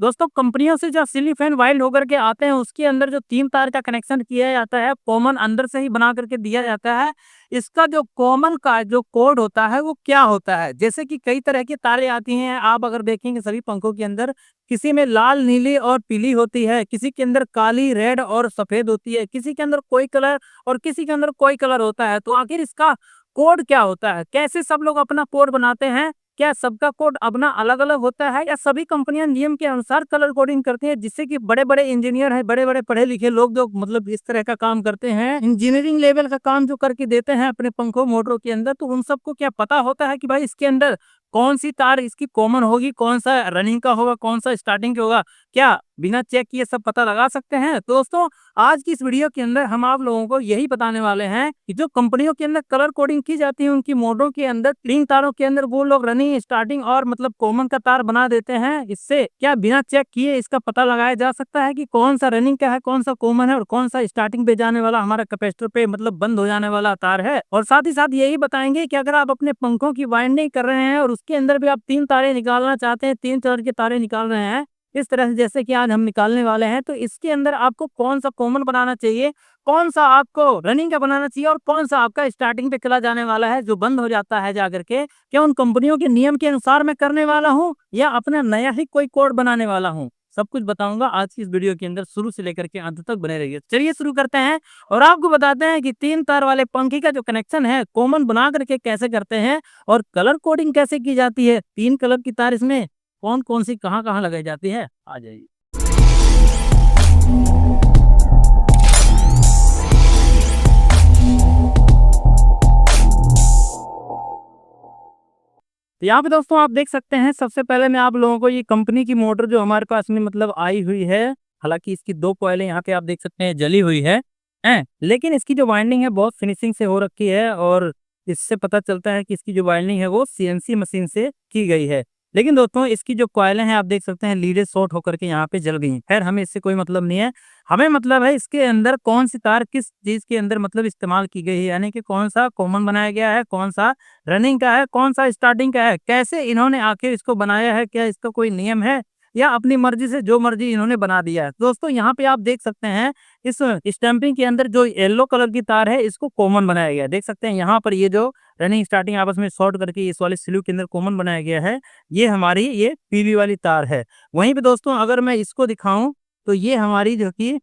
दोस्तों कंपनियों से जो सीलिंग फैन वाइल्ड होकर के आते हैं उसके अंदर जो 3 तार का कनेक्शन किया जाता है, कॉमन अंदर से ही बना करके दिया जाता है। इसका जो कॉमन का जो कोड होता है वो क्या होता है? जैसे कि कई तरह की तारें आती हैं, आप अगर देखेंगे सभी पंखों के अंदर, किसी में लाल, नीली और पीली होती है, किसी के अंदर काली, रेड और सफ़ेद होती है, किसी के अंदर कोई कलर और किसी के अंदर कोई कलर होता है। तो आखिर इसका कोड क्या होता है? कैसे सब लोग अपना कोड बनाते हैं? क्या सबका कोड अपना अलग-अलग होता है या सभी कंपनियां नियम के अनुसार कलर कोडिंग करती हैं, जिससे कि बड़े-बड़े इंजीनियर हैं, बड़े-बड़े पढ़े-लिखे लोग जो मतलब इस तरह का काम करते हैं, इंजीनियरिंग लेवल का काम जो करके देते हैं अपने पंखों, मोटरों के अंदर, तो उन सबको क्या पता होता है कि भाई इसके अंदर कौन-सी तार इसकी कॉमन होगी, कौन-सा रनिंग का होगा, कौन-सा स्टार्टिंग का होगा? क्या बिना चेक किए सब पता लगा सकते हैं? तो दोस्तों आज की इस वीडियो के अंदर हम आप लोगों को यही बताने वाले हैं कि जो कंपनियों के अंदर कलर कोडिंग की जाती है उनकी मोटरों के अंदर 3 तारों के अंदर वो लोग रनिंग, स्टार्टिंग और मतलब कॉमन का तार बना देते हैं। इससे क्या बिना चेक किए इसका पता लगाया जा सकता है कि कौन सा रनिंग का है, कौन सा कॉमन है और कौन सा स्टार्टिंग पे जाने वाला हमारा कैपेसिटर पे मतलब बंद हो जाने वाला तार है। और साथ ही साथ यही बताएंगे कि अगर आप अपने पंखों की वाइंडिंग कर रहे हैं और उसके अंदर भी आप 3 तारें निकालना चाहते हैं, 3 तरह के तारें निकाल रहे हैं इस तरह से जैसे कि आज हम निकालने वाले हैं, तो इसके अंदर आपको कौन-सा कॉमन बनाना चाहिए, कौन-सा आपको रनिंग का बनाना चाहिए और कौन-सा आपका स्टार्टिंग पे चला जाने वाला है, जो बंद हो जाता है जाकर के। क्या उन कंपनियों के नियम के अनुसार मैं करने वाला हूँ या अपना नया ही कोई कोड बनाने वाला हूँ? सब कुछ बताऊँगा आज की इस वीडियो के अंदर, शुरू से लेकर के अंत तक बने रहिए। चलिए शुरू करते हैं और आपको बताते हैं कि 3 तार वाले पंखे का जो कनेक्शन है, कॉमन बना करके कैसे करते हैं और कलर कोडिंग कैसे की जाती है। 3 कलर की तार इसमें कौन-कौन सी कहाँ-कहाँ लगाई जाती है? आ जाइए। तो यहाँ पे दोस्तों आप देख सकते हैं, सबसे पहले मैं आप लोगों को ये कंपनी की मोटर जो हमारे पास में मतलब आई हुई है, हालाँकि इसकी 2 कॉइलें यहाँ पे आप देख सकते हैं जली हुई हैं? लेकिन इसकी जो वाइंडिंग है बहुत फिनिशिंग से हो रखी है और इससे पता चलता है कि इसकी जो वाइंडिंग है वो सीएनसी मशीन से की गई है। लेकिन दोस्तों इसकी जो कॉइलें हैं आप देख सकते हैं लीडें शॉर्ट होकर के यहाँ पे जल गई हैं। खैर हमें इससे कोई मतलब नहीं है, हमें मतलब है इसके अंदर कौन-सी तार किस चीज़ के अंदर मतलब इस्तेमाल की गई है, यानी कि कौन-सा कॉमन बनाया गया है, कौन-सा रनिंग का है, कौन-सा स्टार्टिंग का है, कैसे इन्होंने आखिर इसको बनाया है, क्या इसका कोई नियम है या अपनी मर्ज़ी से जो मर्ज़ी इन्होंने बना दिया है। दोस्तों यहाँ पे आप देख सकते हैं इस स्टैंपिंग के अंदर जो येलो कलर की तार है इसको कॉमन बनाया गया है। देख सकते हैं यहाँ पर ये जो रनिंग स्टार्टिंग आपस में शॉर्ट करके इस वाले स्लीव के अंदर कॉमन बनाया गया है, ये हमारी ये पीवी वाली तार है। वहीं पे दोस्तों अगर मैं इसको दिखाऊँ तो ये हमारी जो कि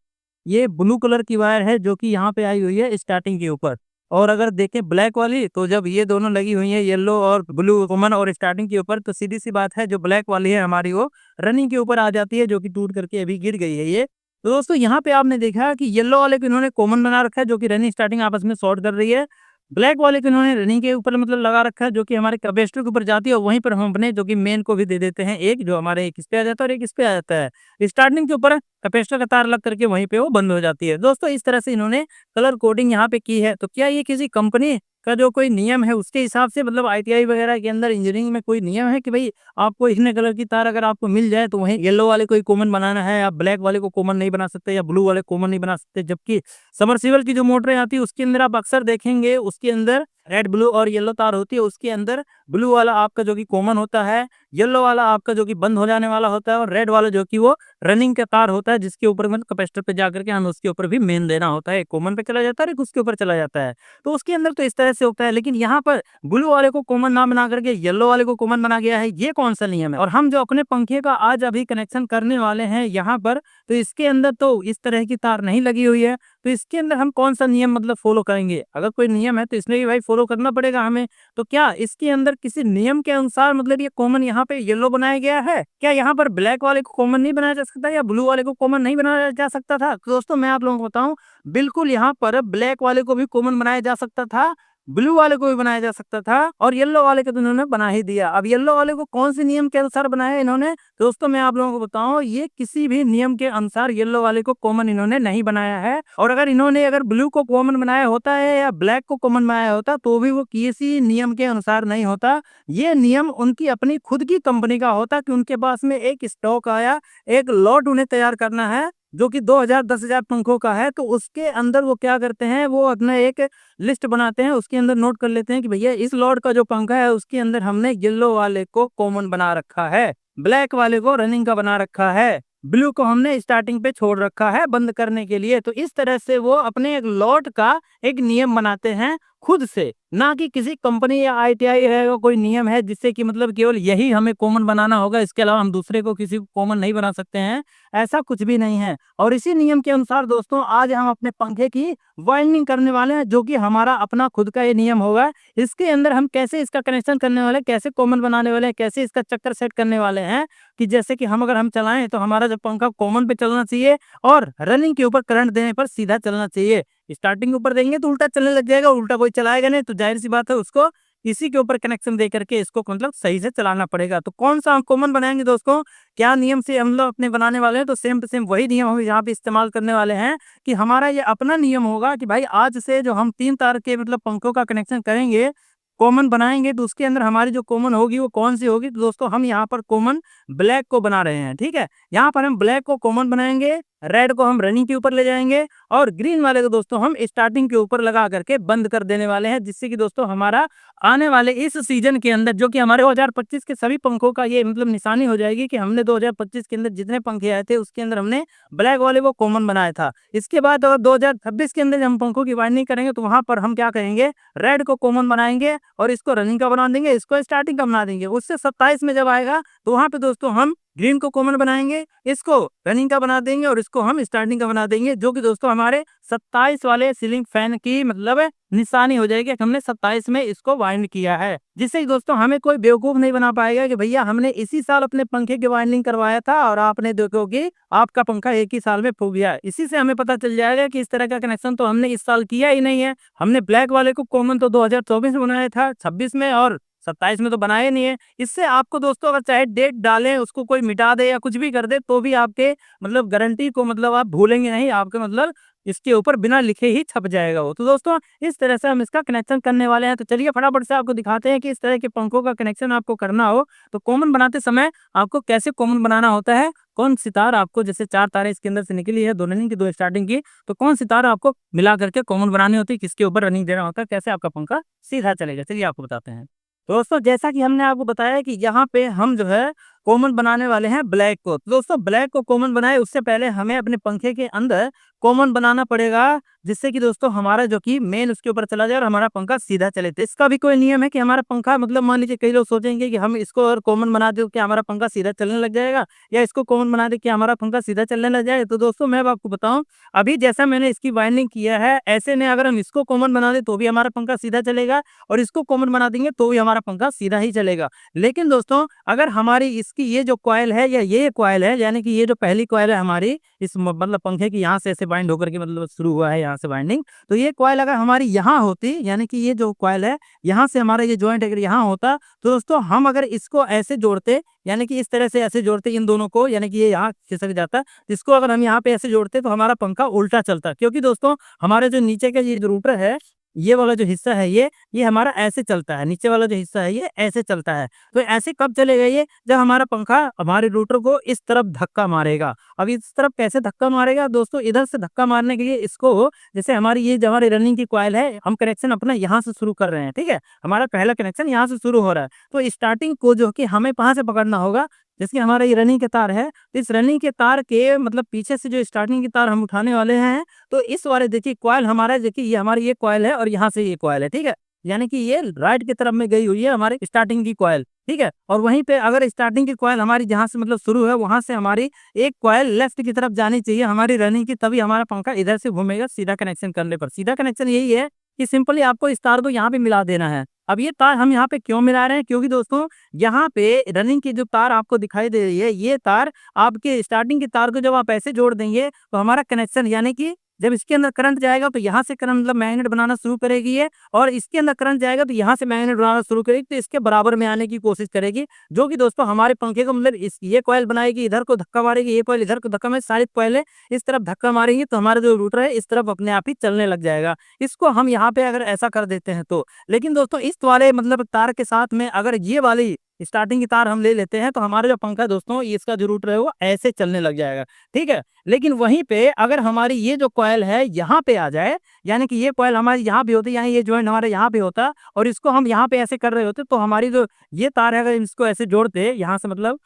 ये ब्लू कलर की वायर है जो कि यहाँ पे आई हुई है स्टार्टिंग के ऊपर। और अगर देखें ब्लैक वाली तो जब ये दोनों लगी हुई है येलो और ब्लू कॉमन और स्टार्टिंग के ऊपर, तो सीधी सी बात है जो ब्लैक वाली है हमारी वो रनिंग के ऊपर आ जाती है, जो कि टूट करके अभी गिर गई है ये। तो दोस्तों यहाँ पे आपने देखा कि येलो वाले को इन्होंने कॉमन बना रखा है जो कि रनिंग स्टार्टिंग आपस में शॉर्ट कर रही है। ब्लैक वाले को इन्होंने रनिंग के ऊपर मतलब लगा रखा है जो कि हमारे कैपेसिटर के ऊपर जाती है और वहीं पर हम अपने जो कि मेन को भी दे देते हैं एक, जो हमारे एक इस पे आ जाता है और एक इस पे आ जाता है। स्टार्टिंग के ऊपर कैपेसिटर का तार लग करके वहीं पे वो बंद हो जाती है। दोस्तों इस तरह से इन्होंने कलर कोडिंग यहाँ पे की है। तो क्या ये किसी कंपनी का जो कोई नियम है उसके हिसाब से मतलब आईटीआई वगैरह के अंदर इंजीनियरिंग में कोई नियम है कि भाई आपको इतने कलर की तार अगर आपको मिल जाए तो वहीं येलो वाले को ही कॉमन बनाना है, आप ब्लैक वाले को कॉमन नहीं बना सकते या ब्लू वाले कॉमन नहीं बना सकते। जबकि सबमर्सिबल की जो मोटरें आती है उसके अंदर आप अक्सर देखेंगे उसके अंदर रेड, ब्लू और येलो तार होती है। उसके अंदर ब्लू वाला आपका जो कि कॉमन होता है, येलो वाला आपका जो कि बंद हो जाने वाला होता है और रेड वाला जो कि वो रनिंग का तार होता है, जिसके ऊपर मतलब कैपेसिटर पे जाकर के हमें उसके ऊपर भी मेन देना होता है। एक कॉमन पे चला जाता है, एक उसके ऊपर चला जाता है। तो उसके अंदर तो इस तरह से होता है, लेकिन यहाँ पर ब्लू वाले को कॉमन ना बना करके येलो वाले को कॉमन बना गया है, ये कौन सा नियम है? और हम जो अपने पंखे का आज अभी कनेक्शन करने वाले हैं यहाँ पर, तो इसके अंदर तो इस तरह की तार नहीं लगी हुई है। तो इसके अंदर हम कौन सा नियम मतलब फॉलो करेंगे? अगर कोई नियम है तो इसमें भी भाई फॉलो करना पड़ेगा हमें। तो क्या इसके अंदर किसी नियम के अनुसार मतलब ये कॉमन यहाँ पे येलो बनाया गया है? क्या यहाँ पर ब्लैक वाले को कॉमन नहीं बनाया जा सकता या ब्लू वाले को कॉमन नहीं बनाया जा सकता था? तो दोस्तों मैं आप लोगों को बताऊं, बिल्कुल यहाँ पर ब्लैक वाले को भी कॉमन बनाया जा सकता था, ब्लू वाले को भी बनाया जा सकता था और येलो वाले को तो इन्होंने बना ही दिया। अब येलो वाले को कौन से नियम के अनुसार बनाया इन्होंने? दोस्तों मैं आप लोगों को बताऊं, ये किसी भी नियम के अनुसार येलो वाले को कॉमन इन्होंने नहीं बनाया है। और अगर इन्होंने अगर ब्लू को कॉमन बनाया होता है या ब्लैक को कॉमन बनाया होता तो भी वो किसी नियम के अनुसार नहीं होता। ये नियम उनकी अपनी खुद की कंपनी का होता कि उनके पास में एक स्टॉक आया, एक लॉट उन्हें तैयार करना है जो कि 2000 10,000 पंखों का है। तो उसके अंदर वो क्या करते हैं, वो अपना एक लिस्ट बनाते हैं, उसके अंदर नोट कर लेते हैं कि भैया इस लॉट का जो पंखा है उसके अंदर हमने येलो वाले को कॉमन बना रखा है। ब्लैक वाले को रनिंग का बना रखा है, ब्लू को हमने स्टार्टिंग पे छोड़ रखा है बंद करने के लिए। तो इस तरह से वो अपने एक लॉट का एक नियम बनाते हैं खुद से, ना कि किसी कंपनी या आईटीआई है वो कोई नियम है जिससे कि मतलब केवल यही हमें कॉमन बनाना होगा, इसके अलावा हम दूसरे को किसी को कॉमन नहीं बना सकते हैं। ऐसा कुछ भी नहीं है। और इसी नियम के अनुसार दोस्तों आज हम अपने पंखे की वाइंडिंग करने वाले हैं, जो कि हमारा अपना खुद का ये नियम होगा। इसके अंदर हम कैसे इसका कनेक्शन करने वाले हैं, कैसे कॉमन बनाने वाले हैं, कैसे इसका चक्कर सेट करने वाले हैं कि जैसे कि हम अगर हम चलाएं तो हमारा जो पंखा कॉमन पे चलना चाहिए और रनिंग के ऊपर करंट देने पर सीधा चलना चाहिए। स्टार्टिंग ऊपर देंगे तो उल्टा चलने लग जाएगा, उल्टा कोई चलाएगा नहीं, तो जाहिर सी बात है उसको इसी के ऊपर कनेक्शन दे करके इसको मतलब सही से चलाना पड़ेगा। तो कौन सा हम कॉमन बनाएंगे दोस्तों, क्या नियम से हम लोग अपने बनाने वाले हैं, तो सेम टू सेम वही नियम हम यहाँ पे इस्तेमाल करने वाले हैं कि हमारा ये अपना नियम होगा कि भाई आज से जो हम 3 तार के मतलब पंखों का कनेक्शन करेंगे, कॉमन बनाएंगे, तो उसके अंदर हमारी जो कॉमन होगी वो कौन सी होगी। तो दोस्तों हम यहाँ पर कॉमन ब्लैक को बना रहे हैं, ठीक है। यहाँ पर हम ब्लैक को कॉमन बनाएंगे, रेड को हम रनिंग के ऊपर ले जाएंगे और ग्रीन वाले को दोस्तों हम स्टार्टिंग के ऊपर लगा करके बंद कर देने वाले हैं, जिससे कि दोस्तों हमारा आने वाले इस सीजन के अंदर जो कि हमारे 2025 के सभी पंखों का ये मतलब निशानी हो जाएगी कि हमने 2025 के अंदर जितने पंखे आए थे उसके अंदर हमने ब्लैक वाले को कॉमन बनाया था। इसके बाद अगर 2026 के अंदर हम पंखों की वाइंडिंग करेंगे तो वहां पर हम क्या करेंगे, रेड को कॉमन बनाएंगे और इसको रनिंग का बना देंगे, इसको स्टार्टिंग का बना देंगे। उससे 27 में जब आएगा तो वहां पे दोस्तों हम ग्रीन को कॉमन बनाएंगे, इसको रनिंग का बना देंगे और इसको हम स्टार्टिंग का बना देंगे, जो कि दोस्तों हमारे 27 वाले सीलिंग फैन की मतलब निशानी हो जाएगी कि हमने 27 में इसको वाइंड किया है। जिससे कि दोस्तों हमें कोई बेवकूफ नहीं बना पाएगा कि भैया हमने इसी साल अपने पंखे की वाइंडिंग करवाया था और आपने देखो कि आपका पंखा एक ही साल में फूक गया। इसी से हमें पता चल जाएगा कि इस तरह का कनेक्शन तो हमने इस साल किया ही नहीं है। हमने ब्लैक वाले को कॉमन तो 2024 में बनाया था, 26 में और 27 में तो बनाया नहीं है। इससे आपको दोस्तों अगर चाहे डेट डालें, उसको कोई मिटा दे या कुछ भी कर दे, तो भी आपके मतलब गारंटी को मतलब आप भूलेंगे नहीं, आपके मतलब इसके ऊपर बिना लिखे ही छप जाएगा वो। तो दोस्तों इस तरह से हम इसका कनेक्शन करने वाले हैं। तो चलिए फटाफट से आपको दिखाते हैं कि इस तरह के पंखों का कनेक्शन आपको करना हो तो कॉमन बनाते समय आपको कैसे कॉमन बनाना होता है, कौन सी तार आपको, जैसे 4 तारें इसके अंदर से निकली है, 2 रनिंग की 2 स्टार्टिंग की, तो कौन सी तार आपको मिला करके कॉमन बनानी होती है, किसके ऊपर रनिंग देना होता है, कैसे आपका पंखा सीधा चलेगा। चलिए आपको बताते हैं। दोस्तों जैसा कि हमने आपको बताया कि यहाँ पे हम जो है कॉमन बनाने वाले हैं ब्लैक को। तो दोस्तों ब्लैक को कॉमन बनाए उससे पहले हमें अपने पंखे के अंदर कॉमन बनाना पड़ेगा, जिससे कि दोस्तों हमारा जो कि मेन उसके ऊपर चला जाए और हमारा पंखा सीधा चले। तो इसका भी कोई नियम है कि हमारा पंखा मतलब मान लीजिए कई लोग सोचेंगे कि हम इसको और कॉमन बना दे कि हमारा पंखा सीधा चलने लग जाएगा, या इसको कॉमन बना दे कि हमारा पंखा सीधा चलने लग जाए। तो दोस्तों मैं अब आपको बताऊं, अभी जैसा मैंने इसकी वाइंडिंग किया है ऐसे में अगर हम इसको कॉमन बना दे तो भी हमारा पंखा सीधा चलेगा और इसको कॉमन बना देंगे तो भी हमारा पंखा सीधा ही चलेगा। लेकिन दोस्तों अगर हमारी इसकी ये जो कॉइल है या ये कॉइल है, यानी कि ये जो पहली कॉइल है हमारी इस मतलब पंखे की यहाँ से ऐसे बाइंड होकर के मतलब शुरू हुआ है यहाँ से बाइंडिंग, तो ये कॉइल अगर हमारी यहाँ होती, यानी कि ये जो कॉइल है यहाँ से हमारा ये जॉइंट अगर यहाँ होता, तो दोस्तों हम अगर इसको ऐसे जोड़ते, यानी कि इस तरह से ऐसे जोड़ते इन दोनों को, यानी कि ये यहाँ खिसक जाता, इसको अगर हम यहाँ पे ऐसे जोड़ते तो हमारा पंखा उल्टा चलता। क्योंकि दोस्तों हमारे जो नीचे का ये जो रूटर है, ये वाला जो हिस्सा है ये हमारा ऐसे चलता है, नीचे वाला जो हिस्सा है ये ऐसे चलता है। तो ऐसे कब चलेगा ये, जब हमारा पंखा हमारे रूटर को इस तरफ धक्का मारेगा। अब इस तरफ कैसे धक्का मारेगा दोस्तों, इधर से धक्का मारने के लिए इसको, जैसे हमारी ये जो हमारी रनिंग की कॉइल है, हम कनेक्शन अपना यहाँ से शुरू कर रहे हैं, ठीक है, हमारा पहला कनेक्शन यहाँ से शुरू हो रहा है। तो स्टार्टिंग को जो कि हमें कहाँ से पकड़ना होगा, जैसे हमारा ये रनिंग के तार है, तो इस रनिंग के तार के मतलब पीछे से जो स्टार्टिंग की तार हम उठाने वाले हैं, तो इस वाले देखिए कॉइल हमारा, देखिए ये हमारी ये कॉइल है और यहाँ से ये कॉइल है, ठीक है, यानी कि ये राइट की तरफ में गई हुई है हमारी स्टार्टिंग की कॉइल, ठीक है। और वहीं पे अगर स्टार्टिंग की कॉइल हमारी जहाँ से मतलब शुरू है वहां से हमारी एक कॉइल लेफ्ट की तरफ जानी चाहिए हमारी रनिंग की, तभी हमारा पंखा इधर से घूमेगा सीधा कनेक्शन करने पर। सीधा कनेक्शन यही है कि सिंपली आपको इस तार को यहाँ पे मिला देना है। अब ये तार हम यहाँ पे क्यों मिला रहे हैं, क्योंकि दोस्तों यहाँ पे रनिंग की जो तार आपको दिखाई दे रही है, ये तार आपके स्टार्टिंग की तार को जब आप ऐसे जोड़ देंगे तो हमारा कनेक्शन, यानी कि जब इसके अंदर करंट जाएगा तो यहाँ से करंट मतलब मैग्नेट बनाना शुरू करेगी है, और इसके अंदर करंट जाएगा तो यहाँ से मैग्नेट बनाना शुरू करेगी, तो इसके बराबर में आने की कोशिश करेगी, जो कि दोस्तों हमारे पंखे को मतलब इस ये कॉइल बनाएगी, इधर को धक्का मारेगी, ये कॉइल इधर को धक्का मारेगी, सारी कॉइलें इस तरफ धक्का मारेंगी, तो हमारा जो रूटर है इस तरफ अपने आप ही चलने लग जाएगा। इसको हम यहाँ पे अगर ऐसा कर देते हैं तो, लेकिन दोस्तों इस वाले मतलब तार के साथ में अगर ये वाली स्टार्टिंग की तार हम ले लेते हैं तो हमारा जो पंखा दोस्तों इसका जो रूटर है वो ऐसे चलने लग जाएगा, ठीक है। लेकिन वहीं पे अगर हमारी ये जो कॉइल है यहाँ पे आ जाए, यानी कि ये कॉइल हमारी यहाँ भी होती है, ये जॉइंट हमारे यहाँ पे होता और इसको हम यहाँ पे ऐसे कर रहे होते, तो हमारी जो ये तार है अगर इसको ऐसे जोड़ते यहाँ से मतलब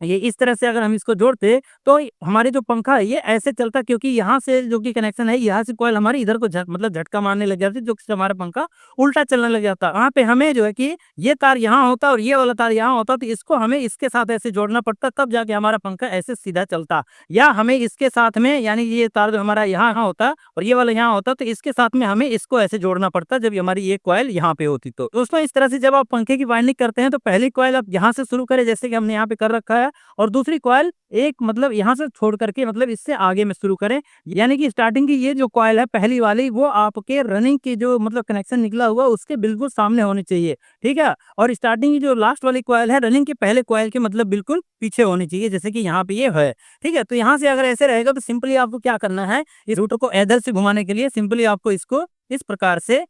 ये इस तरह से अगर हम इसको जोड़ते तो हमारे जो पंखा है ये ऐसे चलता, क्योंकि यहाँ से जो कि कनेक्शन है, यहाँ से कॉइल हमारी इधर को मतलब झटका मारने लग जाती, जो कि हमारा पंखा उल्टा चलने लग जाता। वहाँ पे हमें जो है कि ये तार यहाँ होता और ये वाला तार यहाँ होता, तो इसको हमें इसके साथ ऐसे जोड़ना पड़ता, तब जाके हमारा पंखा ऐसे सीधा चलता। या हमें इसके साथ में, यानी ये तार जो हमारा यहाँ होता और ये वाला यहाँ होता, तो इसके साथ में हमें इसको ऐसे जोड़ना पड़ता जब हमारी ये कॉइल यहाँ पे होती। तो दोस्तों इस तरह से जब आप पंखे की वाइंडिंग करते हैं तो पहली कॉइल आप यहाँ से शुरू करें, जैसे कि हमने यहाँ पे कर रखा है, और दूसरी कॉइल एक मतलब यहाँ से छोड़ करके मतलब इससे आगे में शुरू करें। यानी कि स्टार्टिंग की ये जो कॉइल है पहली वाली, वो आपके रनिंग की जो मतलब कनेक्शन निकला हुआ उसके बिल्कुल सामने होनी चाहिए, ठीक है। और स्टार्टिंग की जो लास्ट वाली कॉइल है रनिंग के पहले कॉइल के मतलब बिल्कुल पीछे होनी चाहिए, जैसे कि यहाँ पे ये है, ठीक है। तो यहाँ से अगर ऐसे रहेगा तो सिंपली आपको क्या करना है, इस रूटर को इधर से घुमाने के लिए सिंपली आपको इसको इस प्रकार से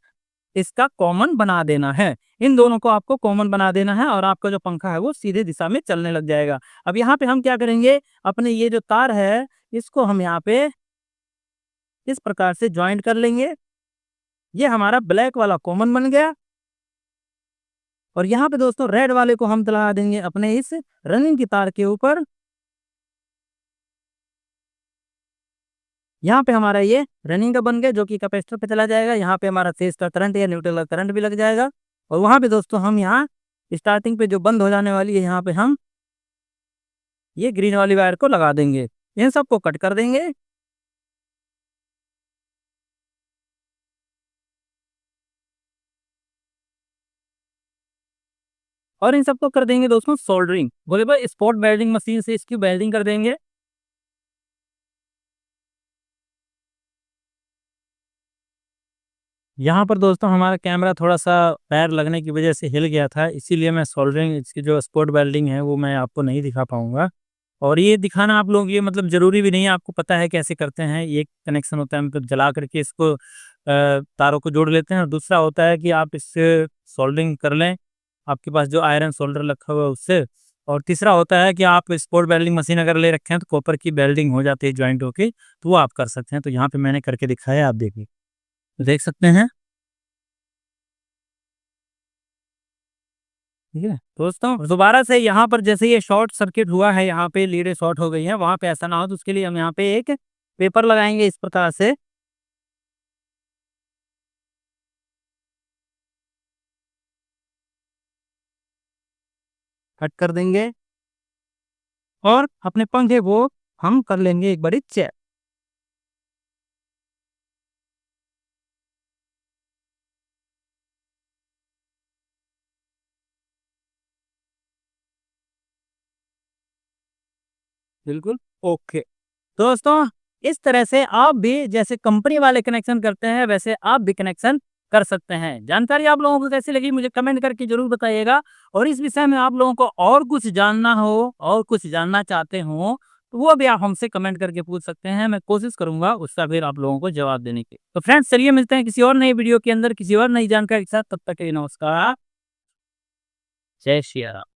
इसका कॉमन बना देना है। इन दोनों को आपको कॉमन बना देना है और आपका जो पंखा है वो सीधे दिशा में चलने लग जाएगा। अब यहाँ पे हम क्या करेंगे, अपने ये जो तार है इसको हम यहाँ पे इस प्रकार से जॉइंट कर लेंगे। ये हमारा ब्लैक वाला कॉमन बन गया और यहाँ पे दोस्तों रेड वाले को हम लगा देंगे अपने इस रनिंग की तार के ऊपर। यहाँ पे हमारा ये रनिंग का बन गया, जो कि कैपेसिटर पे चला जाएगा। यहाँ पे हमारा फेज का करंट या न्यूट्रल का करंट भी लग जाएगा। और वहाँ पे दोस्तों हम यहाँ स्टार्टिंग पे जो बंद हो जाने वाली है, यहाँ पे हम ये ग्रीन वाली वायर को लगा देंगे। इन सबको कट कर देंगे। और इन सबको कर देंगे दोस्तों सोल्डरिंग। बोले भाई स्पॉट वेल्डिंग मशीन से इसकी वेल्डिंग कर देंगे। यहाँ पर दोस्तों हमारा कैमरा थोड़ा-सा पैर लगने की वजह से हिल गया था, इसीलिए मैं सोल्डरिंग इसकी जो स्पॉट वेल्डिंग है वो मैं आपको नहीं दिखा पाऊँगा। और ये दिखाना आप लोग ये मतलब ज़रूरी भी नहीं है, आपको पता है कैसे करते हैं। एक कनेक्शन होता है मतलब जला करके इसको तारों को जोड़ लेते हैं, और दूसरा होता है कि आप इससे सोल्डरिंग कर लें, आपके पास जो आयरन सोल्डर रखा हुआ है उससे। और तीसरा होता है कि आप स्पॉट वेल्डिंग मशीन अगर ले रखे हैं तो कॉपर की वेल्डिंग हो जाती है जॉइंट होके, तो वो आप कर सकते हैं। तो यहाँ पे मैंने करके दिखाया है, आप देखिए। देख सकते हैं। ठीक है दोस्तों, दोबारा से यहाँ पर जैसे ये शॉर्ट सर्किट हुआ है, यहाँ पे लीडें शॉर्ट हो गई हैं, वहां पे ऐसा ना हो तो उसके लिए हम यहाँ पे एक पेपर लगाएंगे इस प्रकार से। कट कर देंगे और अपने पंखे को हम कर लेंगे एक बारी चेक। बिल्कुल ओके। दोस्तों इस तरह से आप भी जैसे कंपनी वाले कनेक्शन करते हैं वैसे आप भी कनेक्शन कर सकते हैं। जानकारी आप लोगों को कैसी लगी मुझे कमेंट करके जरूर बताइएगा। और इस विषय में आप लोगों को और कुछ जानना हो और कुछ जानना चाहते हो तो वो भी आप हमसे कमेंट करके पूछ सकते हैं, मैं कोशिश करूंगा उसका फिर आप लोगों को जवाब देने की। तो फ्रेंड्स चलिए मिलते हैं किसी और नई वीडियो के अंदर किसी और नई जानकारी के साथ, तब तक के लिए नमस्कार, जय श्री राम।